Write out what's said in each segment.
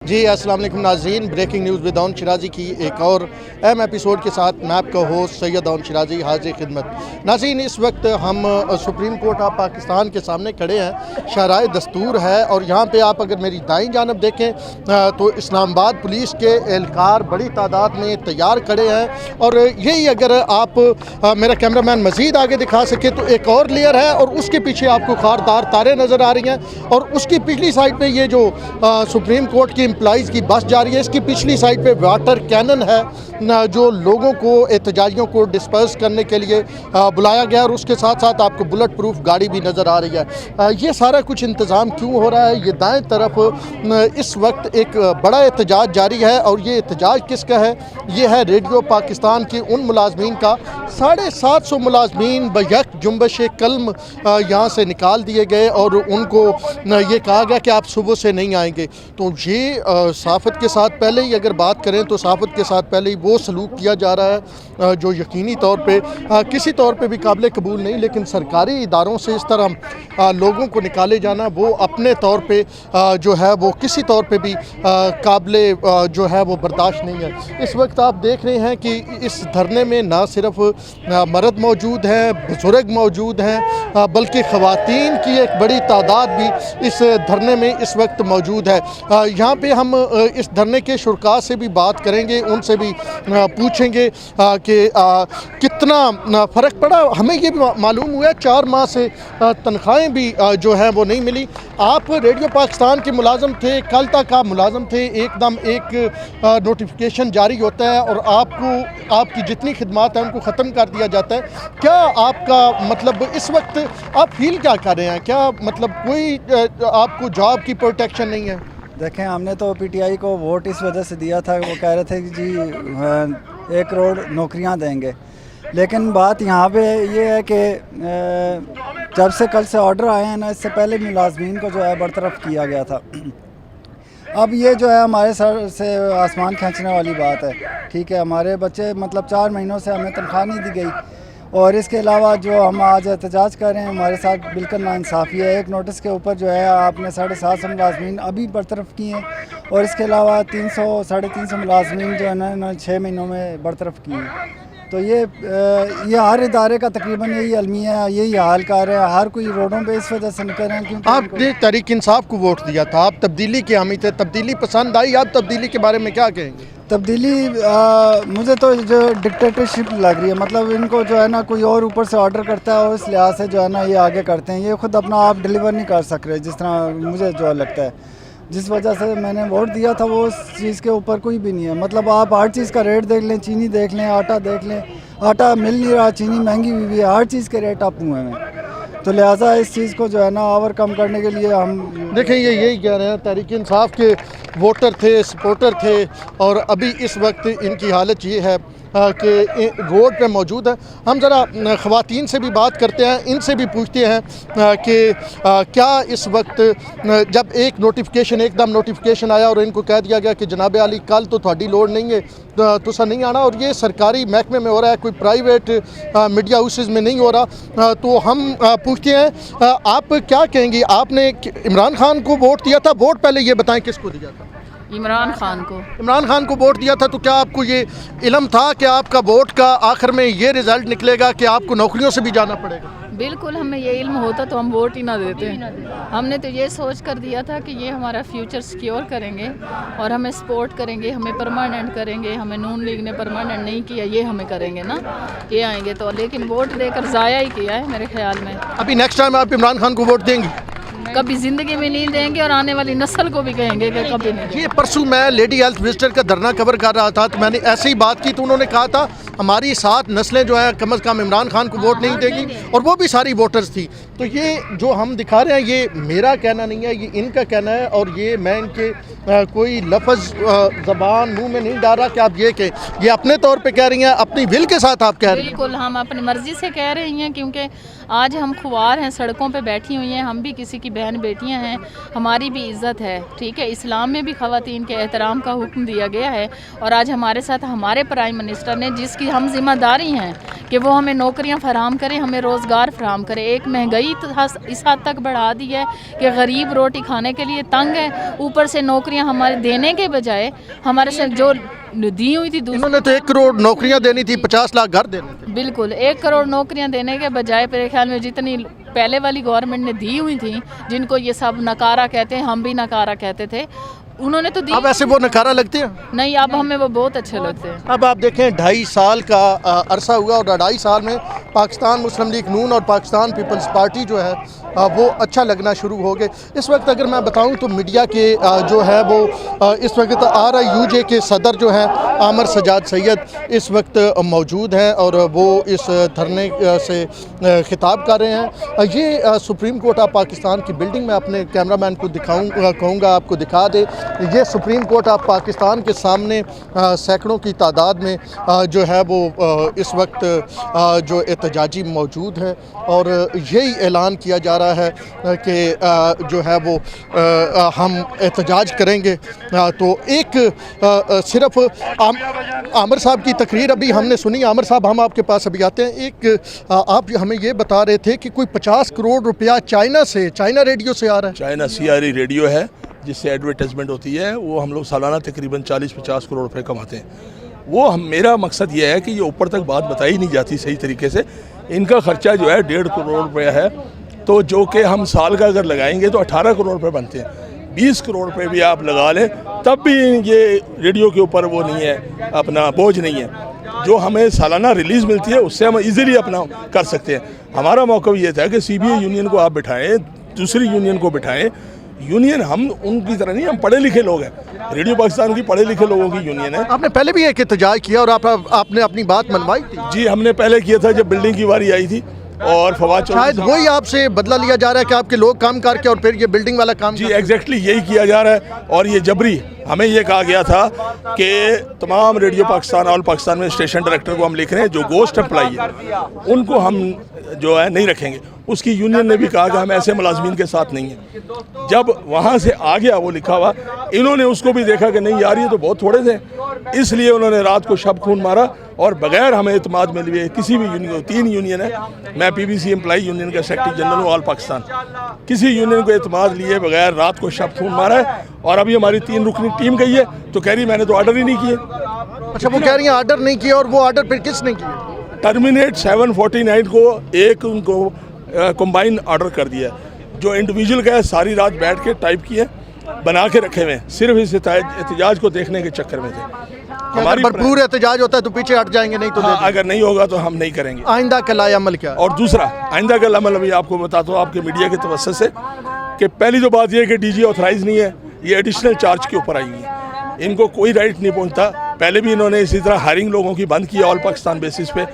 جی السلام علیکم ناظرین، بریکنگ نیوز ود اون شرازی کی ایک اور اہم ایپیسوڈ کے ساتھ میں آپ کا ہوسٹ سید اون شرازی حاضر خدمت۔ ناظرین، اس وقت ہم سپریم کورٹ آف پاکستان کے سامنے کھڑے ہیں، شاہراہ دستور ہے، اور یہاں پہ آپ اگر میری دائیں جانب دیکھیں تو اسلام آباد پولیس کے اہلکار بڑی تعداد میں تیار کھڑے ہیں، اور یہی اگر آپ میرا کیمرہ مین مزید آگے دکھا سکے تو ایک اور لیئر ہے، اور اس کے پیچھے آپ کو خاردار تاریں نظر آ رہی ہیں، اور اس کی پچھلی سائڈ پہ یہ جو سپریم کورٹ کی امپلائیز کی بس جا رہی ہے، اس کی پچھلی سائڈ پہ واٹر کینن ہے جو لوگوں کو احتجاجیوں کو ڈسپرس کرنے کے لیے بلایا گیا، اور اس کے ساتھ ساتھ آپ کو بلٹ پروف گاڑی بھی نظر آ رہی ہے۔ یہ سارا کچھ انتظام کیوں ہو رہا ہے؟ یہ دائیں طرف اس وقت ایک بڑا احتجاج جاری ہے، اور یہ احتجاج کس کا ہے؟ یہ ہے ریڈیو پاکستان کے ان ملازمین کا۔ 750 ملازمین بیک جنبش قلم یہاں سے نکال دیے گئے، اور ان کو یہ کہا گیا کہ آپ صبح سے نہیں آئیں گے۔ تو یہ صحافت کے ساتھ پہلے ہی اگر بات کریں تو صحافت کے ساتھ پہلے ہی وہ سلوک کیا جا رہا ہے جو یقینی طور پہ کسی طور پہ بھی قابل قبول نہیں، لیکن سرکاری اداروں سے اس طرح لوگوں کو نکالے جانا وہ اپنے طور پہ جو ہے وہ کسی طور پہ بھی قابل جو ہے وہ برداشت نہیں ہے۔ اس وقت آپ دیکھ رہے ہیں کہ اس دھرنے میں نہ صرف مرد موجود ہیں، بزرگ موجود ہیں، بلکہ خواتین کی ایک بڑی تعداد بھی اس دھرنے میں اس وقت موجود ہے۔ یہاں پہ ہم اس دھرنے کے شرکاء سے بھی بات کریں گے، ان سے بھی پوچھیں گے کہ کتنا فرق پڑا۔ ہمیں یہ بھی معلوم ہوا 4 ماہ سے تنخواہیں بھی جو ہیں وہ نہیں ملی۔ آپ ریڈیو پاکستان کے ملازم تھے، کل تک آپ ملازم تھے، ایک دم ایک نوٹیفیکیشن جاری ہوتا ہے اور آپ کی جتنی خدمات ہیں ان کو ختم کر دیا جاتا ہے۔ کیا آپ کا مطلب اس وقت آپ فیل کیا کر رہے ہیں؟ کیا مطلب کوئی آپ کو جاب کی پروٹیکشن نہیں ہے؟ دیکھیں، ہم نے تو پی ٹی آئی کو ووٹ اس وجہ سے دیا تھا، وہ کہہ رہے تھے کہ جی 1 کروڑ نوکریاں دیں گے، لیکن بات یہاں پہ یہ ہے کہ جب سے کل سے آرڈر آئے ہیں نا، اس سے پہلے ملازمین کو جو ہے برطرف کیا گیا تھا۔ اب یہ جو ہے ہمارے سر سے آسمان کھینچنے والی بات ہے۔ ٹھیک ہے، ہمارے بچے مطلب 4 مہینوں سے ہمیں تنخواہ نہیں دی گئی، اور اس کے علاوہ جو ہم آج احتجاج کر رہے ہیں ہمارے ساتھ بالکل ناانصافی ہے۔ ایک نوٹس کے اوپر جو ہے آپ نے 750 ملازمین ابھی برطرف کی ہیں، اور اس کے علاوہ 300-350 ملازمین جو ہے نا 6 مہینوں میں برطرف کی ہیں۔ تو یہ ہر ادارے کا تقریباً یہی المیہ ہے، یہی حال کر رہے ہیں، ہر کوئی روڈوں پہ اس وجہ سے نکل رہے ہیں کیونکہ آپ نے تحریک انصاف کو ووٹ دیا تھا، آپ تبدیلی کے حامی تھے، تبدیلی پسند آئی، آپ تبدیلی کے بارے میں کیا کہیں گے؟ تبدیلی مجھے تو جو ڈکٹیٹرشپ لگ رہی ہے، مطلب ان کو جو ہے نا کوئی اور اوپر سے آرڈر کرتا ہے، اور اس لحاظ سے جو ہے نا یہ آگے کرتے ہیں، یہ خود اپنا آپ ڈیلیور نہیں کر سک رہے، جس طرح مجھے جو لگتا ہے۔ جس وجہ سے میں نے ووٹ دیا تھا وہ اس چیز کے اوپر کوئی بھی نہیں ہے۔ مطلب آپ ہر چیز کا ریٹ دیکھ لیں، چینی دیکھ لیں، آٹا دیکھ لیں، آٹا مل نہیں رہا، چینی مہنگی ہوئی ہے، ہر چیز کے ریٹ اپ ہوئے ہیں۔ تو لہٰذا اس چیز کو جو ہے نا اوور کم کرنے کے لیے ہم دیکھیں یہی کہہ رہے ہیں، تحریک انصاف کے ووٹر تھے، سپورٹر تھے، اور ابھی اس وقت ان کی حالت یہ ہے کہ روڈ پہ موجود ہے۔ ہم ذرا خواتین سے بھی بات کرتے ہیں، ان سے بھی پوچھتے ہیں کہ کیا اس وقت جب ایک دم نوٹیفیکیشن آیا اور ان کو کہہ دیا گیا کہ جناب علی کل تو تھوڑی لوڑ نہیں ہے، تسا نہیں آنا، اور یہ سرکاری محکمے میں ہو رہا ہے، کوئی پرائیویٹ میڈیا ہاؤسز میں نہیں ہو رہا، تو ہم پوچھتے ہیں آپ کیا کہیں گی؟ آپ نے عمران خان کو ووٹ دیا تھا، ووٹ پہلے یہ بتائیں کس کو دیا تھا؟ عمران خان کو ووٹ دیا تھا، تو کیا آپ کو یہ علم تھا کہ آپ کا ووٹ کا آخر میں یہ رزلٹ نکلے گا کہ آپ کو نوکریوں سے بھی جانا پڑے گا؟ بالکل، ہمیں یہ علم ہوتا تو ہم ووٹ ہی نہ دیتے۔ ہم نے تو یہ سوچ کر دیا تھا کہ یہ ہمارا فیوچر سیکیور کریں گے اور ہمیں سپورٹ کریں گے، ہمیں پرماننٹ کریں گے۔ ہمیں نون لیگ نے پرماننٹ نہیں کیا، یہ ہمیں کریں گے نا، یہ آئیں گے تو، لیکن ووٹ دے کر ضائع ہی کیا ہے میرے خیال میں۔ ابھی نیکسٹ ٹائم آپ عمران خان کو ووٹ دیں گی؟ کبھی زندگی میں نہیں دیں گے، اور آنے والی نسل کو بھی کہیں گے کہ کبھی نہیں دیں گے۔ یہ پرسوں میں لیڈی ہیلتھ وزٹر کا دھرنا کور کر رہا تھا، تو میں نے ایسے ہی بات کی، تو انہوں نے کہا تھا ہماری 7 نسلیں جو ہیں کم از کم عمران خان کو ووٹ نہیں دیں گی، اور وہ بھی ساری ووٹرز تھی۔ تو یہ جو ہم دکھا رہے ہیں یہ میرا کہنا نہیں ہے، یہ ان کا کہنا ہے، اور یہ میں ان کے کوئی لفظ زبان منہ میں نہیں ڈال رہا کہ آپ یہ کہ یہ اپنے طور پہ کہہ رہی ہیں، اپنی ول کے ساتھ آپ کہہ رہی ہیں۔ بالکل، ہم اپنی مرضی سے کہہ رہی ہیں، کیونکہ آج ہم خوار ہیں, سڑکوں پہ بیٹھی ہوئی ہیں, ہم بھی کسی کی بہن بیٹیاں ہیں, ہماری بھی عزت ہے, ٹھیک ہے. اسلام میں بھی خواتین کے احترام کا حکم دیا گیا ہے, اور آج ہمارے ساتھ ہمارے پرائم منسٹر نے, جس کی ہم ذمہ داری ہیں کہ وہ ہمیں نوکریاں فراہم کریں, ہمیں روزگار فراہم کرے. ایک مہنگائی اس حد تک بڑھا دی ہے کہ غریب روٹی کھانے کے لیے تنگ ہے, اوپر سے نوکریاں ہمارے دینے کے بجائے ہمارے سے جو دی ہوئی تھی انہوں نے تو 1 کروڑ نوکریاں دینی تھی, 50 لاکھ گھر دینے تھے. بالکل 1 کروڑ نوکریاں دینے کے بجائے میرے خیال میں جتنی پہلے والی گورنمنٹ نے دی ہوئی تھیں, جن کو یہ سب نکارہ کہتے ہیں, ہم بھی نکارہ کہتے تھے, انہوں نے تو دی. اب ایسے وہ نکارہ لگتے ہیں نہیں, اب ہمیں وہ بہت اچھے لگتے ہیں. اب آپ دیکھیں 2.5 سال کا عرصہ ہوا, اور 2.5 سال میں پاکستان مسلم لیگ نون اور پاکستان پیپلز پارٹی جو ہے وہ اچھا لگنا شروع ہو گئے. اس وقت اگر میں بتاؤں تو میڈیا کے جو ہے وہ اس وقت RIUJ کے صدر جو ہیں عامر سجاد سید اس وقت موجود ہیں, اور وہ اس دھرنے سے خطاب کر رہے ہیں. یہ سپریم کورٹ آف پاکستان کی بلڈنگ میں اپنے کیمرہ مین کو کہوں گا آپ کو دکھا دے. یہ سپریم کورٹ آف پاکستان کے سامنے سینکڑوں کی تعداد میں جو ہے وہ اس وقت جو احتجاجی موجود ہیں, اور یہی اعلان کیا جا رہا ہے کہ جو ہے وہ ہم احتجاج کریں گے. تو ایک صرف عامر صاحب کی تقریر ابھی ہم نے سنی. عامر صاحب, ہم آپ کے پاس ابھی آتے ہیں. ایک آپ ہمیں یہ بتا رہے تھے کہ کوئی 50 کروڑ روپیہ چائنا ریڈیو سے آ رہا ہے. چائنا CRE ریڈیو ہے جس سے ایڈورٹائزمنٹ ہوتی ہے, وہ ہم لوگ سالانہ تقریباً 40-50 کروڑ روپے کماتے ہیں. وہ میرا مقصد یہ ہے کہ یہ اوپر تک بات بتائی نہیں جاتی صحیح طریقے سے. ان کا خرچہ جو ہے 1.5 کروڑ روپے ہے, تو جو کہ ہم سال کا اگر لگائیں گے تو 18 کروڑ روپے بنتے ہیں. 20 کروڑ روپے بھی آپ لگا لیں تب بھی یہ ریڈیو کے اوپر وہ نہیں ہے, اپنا بوجھ نہیں ہے. جو ہمیں سالانہ ریلیز ملتی ہے اس سے ہم ایزیلی اپنا کر سکتے ہیں. ہمارا موقع یہ تھا کہ CBA یونین کو آپ بٹھائیں, دوسری یونین کو بٹھائیں. یونین ہم ان کی طرح نہیں, ہم پڑھے لکھے لوگ ہیں. ریڈیو پاکستان کی پڑھے لکھے لوگوں کی یونین ہے. آپ نے پہلے بھی ایک احتجاج کیا اور آپ نے اپنی بات منوائی تھی. جی, ہم نے پہلے کیا تھا جب بلڈنگ کی واری آئی تھی, اور فواد چودھری شاید وہی آپ سے بدلہ لیا جا رہا ہے کہ آپ کے لوگ کام کر کے اور پھر یہ بلڈنگ والا کام. جی ایگزیکٹلی یہی کیا جا رہا ہے. اور یہ جبری ہمیں یہ کہا گیا تھا کہ تمام ریڈیو پاکستان آل پاکستان میں اسٹیشن ڈائریکٹر کو ہم لکھ رہے ہیں جو گوسٹ امپلائی ہے ان کو ہم جو ہے نہیں رکھیں گے. اس کی یونین نے بھی کہا کہ ہم ایسے ملازمین کے ساتھ نہیں ہیں. جب وہاں سے آ گیا وہ لکھا ہوا, انہوں نے اس کو بھی دیکھا کہ نہیں یار یہ تو بہت تھوڑے تھے, اس لیے انہوں نے رات کو شب خون مارا. اور بغیر ہمیں اعتماد میں لیے کسی بھی یونین کو, 3 یونین ہے, میں PBC امپلائی یونین کا سیکرٹری جنرل ہوں آل پاکستان, کسی یونین کو اعتماد لیے بغیر رات کو شب خون مارا ہے. اور ابھی ہماری 3 رکنی ٹیم گئی ہے تو کہہ رہی میں نے تو آرڈر ہی نہیں کیے. اچھا, وہ کہہ رہی ہیں آرڈر نہیں کیا, اور وہ آرڈر پھر کس نے کیا؟ ٹرمینیٹ 749 کو ایک ان کو کمبائن آرڈر کر دیا جو انڈیویجول کا ہے. ساری رات بیٹھ کے ٹائپ کیے, بنا کے رکھے ہوئے ہیں, صرف اس احتجاج کو دیکھنے کے چکر میں تھے. ہماری بھرپور احتجاج ہوتا ہے تو پیچھے ہٹ جائیں گے, نہیں تو اگر نہیں ہوگا تو ہم نہیں کریں گے. آئندہ کا لائحہ عمل کیا؟ اور دوسرا آئندہ کا عمل ابھی آپ کو بتاتا ہوں آپ کے میڈیا کے توسط سے, کہ پہلی تو بات یہ ہے کہ DG آتھرائز نہیں ہے, یہ ایڈیشنل چارج کے اوپر آئی ہیں, ان کو کوئی رائٹ نہیں پہنچتا. پہلے بھی انہوں نے اسی طرح ہائرنگ لوگوں کی بند کی آل پاکستان بیسس پہ.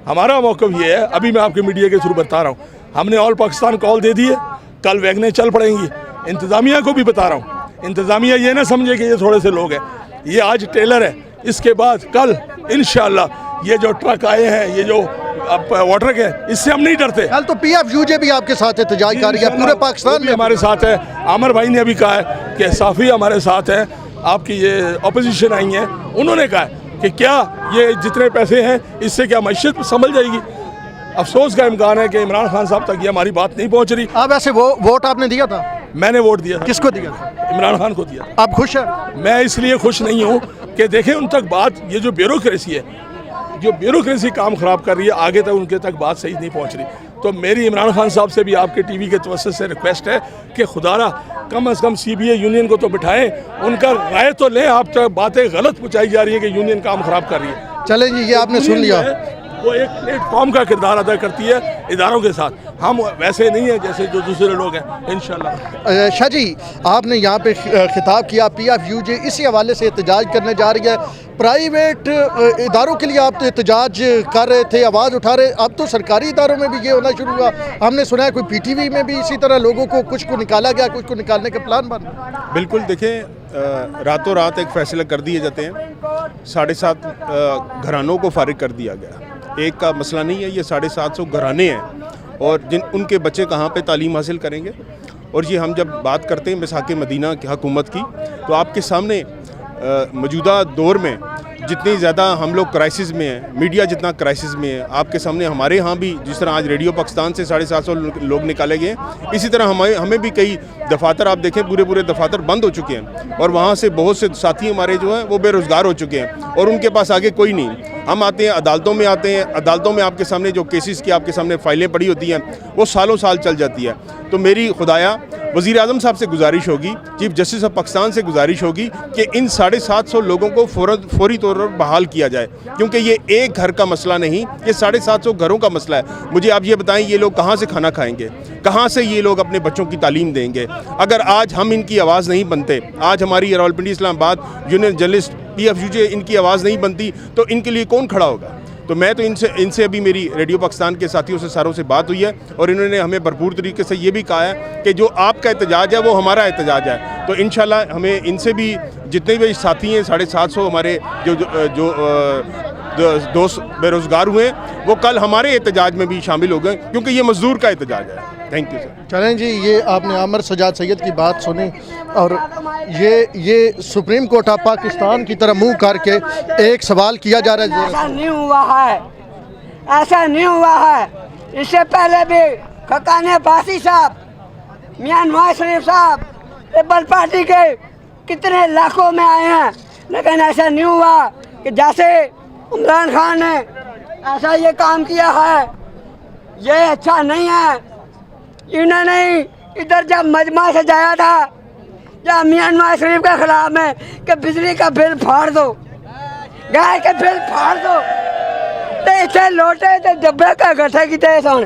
ہمارا موقف یہ ہے, ابھی میں آپ کے میڈیا کے تھرو بتا رہا ہوں, ہم نے آل پاکستان کال دے دی ہے, کل ویگنیں چل پڑیں گی. انتظامیہ کو بھی بتا رہا ہوں, انتظامیہ یہ نہ سمجھے کہ یہ تھوڑے سے لوگ ہیں, یہ آج ٹیلر ہے. اس کے بعد کل انشاءاللہ یہ جو ٹرک آئے ہیں, یہ جو واٹر کے, اس سے ہم نہیں ڈرتے. کل تو PFUJ بھی آپ کے ساتھ احتجاج کر رہی ہے, پورے پاکستان میں ہمارے ساتھ ہے. عامر بھائی نے ابھی کہا ہے کہ صافی ہمارے ساتھ ہیں. آپ کی یہ اپوزیشن آئی ہیں, انہوں نے کہا ہے کہ کیا یہ جتنے پیسے ہیں اس سے کیا معیشت سنبھل جائے گی. افسوس کا امکان ہے کہ عمران خان صاحب تک یہ ہماری بات نہیں پہنچ رہی. آپ ایسے ووٹ آپ نے دیا تھا؟ میں نے ووٹ دیا. کس کو دیا؟ عمران خان کو دیا. آپ خوش ہیں؟ میں اس لیے خوش نہیں ہوں کہ دیکھیں ان تک بات, یہ جو بیوروکریسی ہے, جو بیوروکریسی کام خراب کر رہی ہے, آگے تک ان کے تک بات صحیح نہیں پہنچ رہی. تو میری عمران خان صاحب سے بھی آپ کے ٹی وی کے توسط سے ریکویسٹ ہے کہ خدا را کم از کم CBA یونین کو تو بٹھائیں, ان کا رائے تو لیں. آپ تک باتیں غلط پہنچائی جا رہی ہے کہ یونین کام خراب کر رہی ہے. چلیں جی, یہ آپ نے سن لیا. وہ ایک پلیٹ فارم کا کردار ادا کرتی ہے اداروں کے ساتھ. ہم ویسے نہیں ہیں جیسے جو دوسرے لوگ ہیں انشاءاللہ. شاہ جی, آپ نے یہاں پہ خطاب کیا, PFUJ اسی حوالے سے احتجاج کرنے جا رہی ہے. پرائیویٹ اداروں کے لیے آپ تو احتجاج کر رہے تھے, آواز اٹھا رہے, اب تو سرکاری اداروں میں بھی یہ ہونا شروع ہوا. ہم نے سنا ہے کوئی PTV میں بھی اسی طرح لوگوں کو کچھ کو نکالا گیا, کچھ کو نکالنے کا پلان بن. بالکل, دیکھیں راتوں رات ایک فیصلہ کر دیے جاتے ہیں. 7.5 گھرانوں کو فارغ کر دیا گیا. ایک کا مسئلہ نہیں ہے, یہ 750 گھرانے ہیں, اور ان کے بچے کہاں پہ تعلیم حاصل کریں گے. اور یہ ہم جب بات کرتے ہیں مساق مدینہ کی حکومت کی تو آپ کے سامنے موجودہ دور میں جتنی زیادہ ہم لوگ کرائسس میں ہیں, میڈیا جتنا کرائسس میں ہے, آپ کے سامنے ہمارے ہاں بھی جس طرح آج ریڈیو پاکستان سے 750 لوگ نکالے گئے ہیں, اسی طرح ہمیں بھی کئی دفاتر آپ دیکھیں پورے دفاتر بند ہو چکے ہیں, اور وہاں سے بہت سے ساتھی ہمارے جو ہیں وہ بے روزگار ہو چکے ہیں, اور ان کے پاس آگے کوئی نہیں. ہم آتے ہیں عدالتوں میں, عدالتوں میں آپ کے سامنے جو کیسز کی آپ کے سامنے فائلیں پڑی ہوتی ہیں وہ سالوں سال چل جاتی ہے. تو میری خدایا وزیر اعظم صاحب سے گزارش ہوگی, چیف جسٹس آف پاکستان سے گزارش ہوگی کہ ان 750 لوگوں کو فوری طور پر بحال کیا جائے, کیونکہ یہ ایک گھر کا مسئلہ نہیں, یہ 750 گھروں کا مسئلہ ہے. مجھے آپ یہ بتائیں یہ لوگ کہاں سے کھانا کھائیں گے, کہاں سے یہ لوگ اپنے بچوں کی تعلیم دیں گے اگر آج ہم ان کی آواز نہیں بنتے. آج ہماری راولپنڈی اسلام آباد یونین جرنلسٹ PFUJ ان کی آواز نہیں بنتی تو ان کے لیے کون کھڑا ہوگا. تو میں تو ان سے ابھی میری ریڈیو پاکستان کے ساتھیوں سے ساروں سے بات ہوئی ہے, اور انہوں نے ہمیں بھرپور طریقے سے یہ بھی کہا ہے کہ جو آپ کا احتجاج ہے وہ ہمارا احتجاج ہے. تو انشاءاللہ ہمیں ان سے بھی جتنے بھی ساتھی ہیں 750 ہمارے جو دوست بے روزگار ہوئے ہیں وہ کل ہمارے احتجاج میں بھی شامل ہو گئے, کیونکہ یہ مزدور کا احتجاج ہے. Thank you sir. چلیں جی, یہ آپ نے عامر سجاد سید کی بات سنی, اور یہ سپریم کورٹ آف پاکستان کی طرف منہ کر کے ایک سوال کیا جا رہا ہے. ایسا نہیں ہوا ہے, ایسا نہیں ہوا ہے. اس سے پہلے بھی خقان عباسی صاحب, میاں نواز شریف صاحب لیبر پارٹی کے کتنے لاکھوں میں آئے ہیں, لیکن ایسا نہیں ہوا کہ جیسے عمران خان نے ایسا یہ کام کیا ہے. یہ اچھا نہیں ہے. انہوں نے ادھر جب مجمع سے جایا تھا جب میاں نواز شریف کے خلاف میں کہ بجلی کا بل پھاڑ دو, گائے کے بل پھاڑ دو, تو اتنے لوٹے تو ڈبے کا گٹھے کی تے سن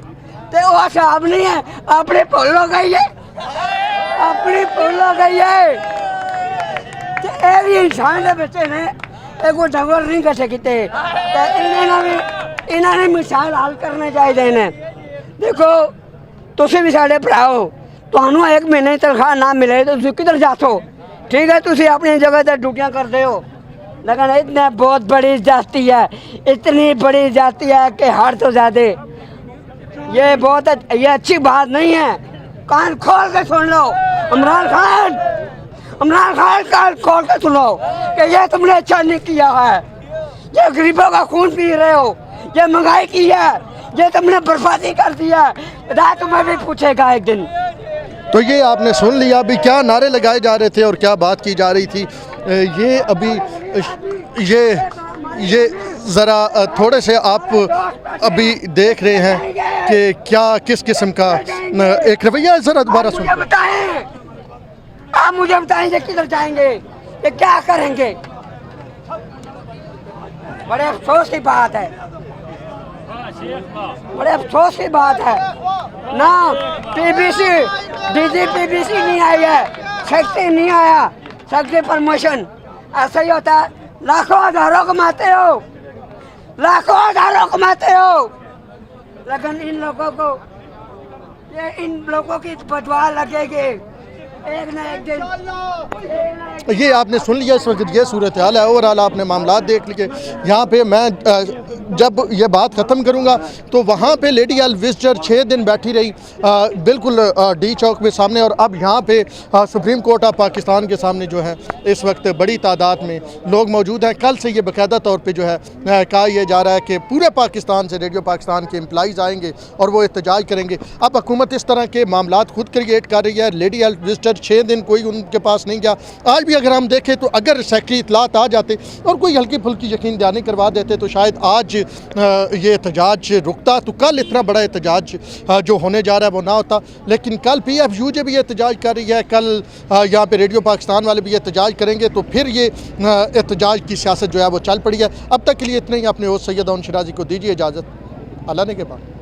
تو وہ صاحب نہیں ہے, اپنی پھول ہو گئی ہے, اپنی پھول ہو گئی ہے. یہ بھی انسان کے بچے نے ایک وہ ڈبل نہیں گٹھے کیتے, انہوں نے مثال حل کرنے چاہیے. دیکھو تسی بھی ساڈے بھرا ہو, تمہوں ایک مہینے کی تنخواہ نہ ملے تو تسی کدھر جاتو, ٹھیک ہے تسی اپنی جگہ تے ڈیوٹیاں کرتے ہو, لیکن اتنا بہت بڑی جاتی ہے, اتنی بڑی جاتی ہے کہ ہر تو زیادہ یہ بہت یہ اچھی بات نہیں ہے. کان کھول کے سن لو, عمران خان کان کھول کے سنو کہ یہ تم نے اچھا نہیں کیا ہے, یہ غریبوں کا خون پی رہے ہو, یہ مہنگائی کی ہے, یہ تم نے بربادی کر دیا. خدا تمہیں بھی پوچھے گا ایک دن. تو یہ آپ نے سن لیا ابھی کیا نعرے لگائے جا رہے تھے اور کیا بات کی جا رہی تھی. یہ ابھی یہ ذرا تھوڑے سے آپ ابھی دیکھ رہے ہیں کہ کیا کس قسم کا ایک رویہ ہے. ذرا دوبارہ سن بتائیں, آپ مجھے بتائیں یہ کدھر جائیں گے, یہ کیا کریں گے. بڑے افسوس کی بات ہے, بڑے افسوس کی بات ہے نا. PBC DG PBC نہیں آئی ہے, سیکٹری نہیں آیا, سیکٹری پرموشن. ایسا ہی ہوتا ہے, لاکھوں ہزاروں کماتے ہو, لاکھوں ہزاروں کماتے ہو, لیکن ان لوگوں کی بدوا لگے گی ایک نہ ایک دن. یہ آپ نے سن لیا اس وقت یہ صورتحال ہے. اوورآل آپ نے معاملات دیکھ لیے. یہاں پہ میں جب یہ بات ختم کروں گا تو وہاں پہ لیڈی ایل وزٹر 6 دن بیٹھی رہی بالکل ڈی چوک میں سامنے, اور اب یہاں پہ سپریم کورٹ آف پاکستان کے سامنے جو ہے اس وقت بڑی تعداد میں لوگ موجود ہیں. کل سے یہ باقاعدہ طور پہ جو ہے کہا یہ جا رہا ہے کہ پورے پاکستان سے ریڈیو پاکستان کے امپلائیز آئیں گے اور وہ احتجاج کریں گے. اب حکومت اس طرح کے معاملات خود کریٹ کر رہی ہے. لیڈی ایل وزٹر 6 دن کوئی ان کے پاس نہیں گیا. آج بھی اگر ہم دیکھیں تو اگر سیکٹری اطلاعات آ جاتے اور کوئی ہلکی پھلکی یقین دہانی کروا دیتے تو شاید آج یہ احتجاج رکتا, تو کل اتنا بڑا احتجاج جو ہونے جا رہا ہے وہ نہ ہوتا. لیکن کل PFUJ بھی احتجاج کر رہی ہے, کل یہاں پہ ریڈیو پاکستان والے بھی احتجاج کریں گے, تو پھر یہ احتجاج کی سیاست جو ہے وہ چل پڑی ہے. اب تک کے لیے اتنا ہی. اپنے ہوسٹ سید داؤن شرازی کو دیجیے اجازت. اللہ نے کے بعد.